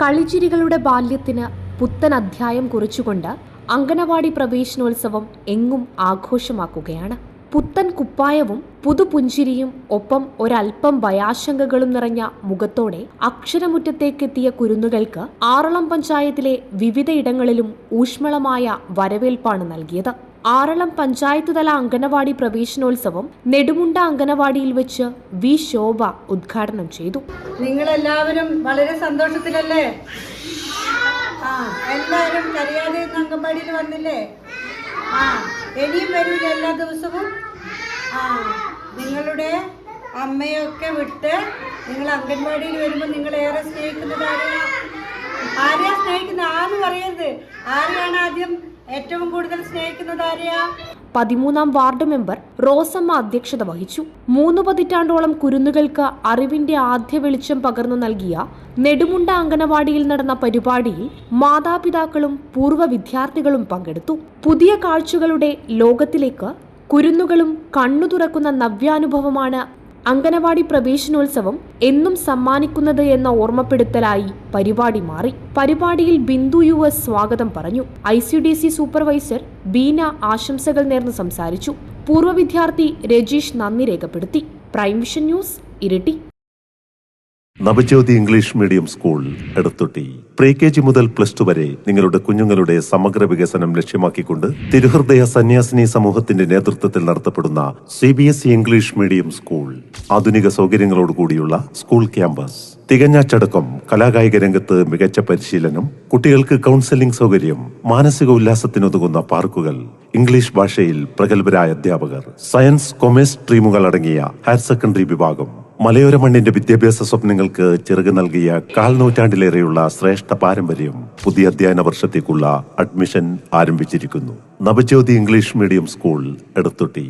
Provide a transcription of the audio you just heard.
കളിച്ചിരികളുടെ ബാല്യത്തിന് പുത്തൻ അധ്യായം കുറിച്ചുകൊണ്ട് അങ്കണവാടി പ്രവേശനോത്സവം എങ്ങും ആഘോഷമാക്കുകയാണ്. പുത്തൻ കുപ്പായവും പുതുപുഞ്ചിരിയും ഒപ്പം ഒരൽപ്പം ഭയാശങ്കകളും നിറഞ്ഞ മുഖത്തോടെ അക്ഷരമുറ്റത്തേക്കെത്തിയ കുരുന്നുകൾക്ക് ആറളം പഞ്ചായത്തിലെ വിവിധയിടങ്ങളിലും ഊഷ്മളമായ വരവേൽപ്പാണ് നൽകിയത്. ആറളം പഞ്ചായത്ത് തല അങ്കണവാടി പ്രവേശനോത്സവം നെടുമുണ്ട അങ്കണവാടിയിൽ വെച്ച് വി ശോഭ ഉദ്ഘാടനം ചെയ്തു. നിങ്ങളെല്ലാവരും വളരെ സന്തോഷത്തിലല്ലേ? എല്ലാവരും കരയാതെ അങ്കണവാടിയിൽ വന്നില്ലേ? ഇനിയും വരൂല എല്ലാ ദിവസവും. നിങ്ങളുടെ അമ്മയൊക്കെ വിട്ട് നിങ്ങൾ അങ്കണവാടിയിൽ വരുമ്പോൾ നിങ്ങൾ ഏറെ സ്നേഹിക്കുന്നത് ആരെയാ സ്നേഹിക്കുന്നത്? ആന്ന് പറയരുത്. ആരെയാണ് ആദ്യം ഏറ്റവും കൂടുതൽ സ്നേഹിക്കുന്നത്? ആരെയാ? 13ാം വാർഡ് മെമ്പർ റോസമ്മ അധ്യക്ഷത വഹിച്ചു. 3 പതിറ്റാണ്ടോളം കുരുന്നുകൾക്ക് അറിവിന്റെ ആദ്യ വെളിച്ചം പകർന്നു നൽകിയ നെടുമുണ്ട അങ്കണവാടിയിൽ നടന്ന പരിപാടിയിൽ മാതാപിതാക്കളും പൂർവ്വ വിദ്യാർത്ഥികളും പങ്കെടുത്തു. പുതിയ കാഴ്ചകളുടെ ലോകത്തിലേക്ക് കുരുന്നുകളും കണ്ണു തുറക്കുന്ന നവ്യാനുഭവമാണ് അങ്കണവാടി പ്രവേശനോത്സവം എന്നും സമ്മാനിക്കുന്നത് എന്ന ഓർമ്മപ്പെടുത്തലായി പരിപാടി മാറി. പരിപാടിയിൽ ബിന്ദു US സ്വാഗതം പറഞ്ഞു. ICDC സൂപ്പർവൈസർ ബീന ആശംസകൾ നേർന്ന് സംസാരിച്ചു. പൂർവ്വ വിദ്യാർത്ഥി രജീഷ് നന്ദി രേഖപ്പെടുത്തി. Prime vision news, Iritty. Navajyothi English medium school Edathotty. പ്രീ-KG മുതൽ +2 വരെ നിങ്ങളുടെ കുഞ്ഞുങ്ങളുടെ സമഗ്ര വികസനം ലക്ഷ്യമാക്കിക്കൊണ്ട് തിരുഹൃദയ സന്യാസിനി സമൂഹത്തിന്റെ നേതൃത്വത്തിൽ നടത്തപ്പെടുന്ന CBSE ഇംഗ്ലീഷ് മീഡിയം സ്കൂൾ. ആധുനിക സൗകര്യങ്ങളോടുകൂടിയുള്ള സ്കൂൾ ക്യാമ്പസ്, തികഞ്ഞ അച്ചടക്കം, കലാകായിക രംഗത്ത് മികച്ച പരിശീലനം, കുട്ടികൾക്ക് കൗൺസിലിംഗ് സൗകര്യം, മാനസിക ഉല്ലാസത്തിനുതകുന്ന പാർക്കുകൾ, ഇംഗ്ലീഷ് ഭാഷയിൽ പ്രഗത്ഭരായ അധ്യാപകർ, സയൻസ് കൊമേഴ്സ് സ്ട്രീമുകൾ അടങ്ങിയ ഹയർ സെക്കൻഡറി വിഭാഗം, മലയോര മണ്ണിന്റെ വിദ്യാഭ്യാസ സ്വപ്നങ്ങൾക്ക് ചിറക് നൽകിയ 1/4 നൂറ്റാണ്ടിലേറെയുള്ള ശ്രേഷ്ഠ പാരമ്പര്യം. പുതിയ അധ്യയന വർഷത്തേക്കുള്ള അഡ്മിഷൻ ആരംഭിച്ചിരിക്കുന്നു. Navajyothi English medium school Edathotti.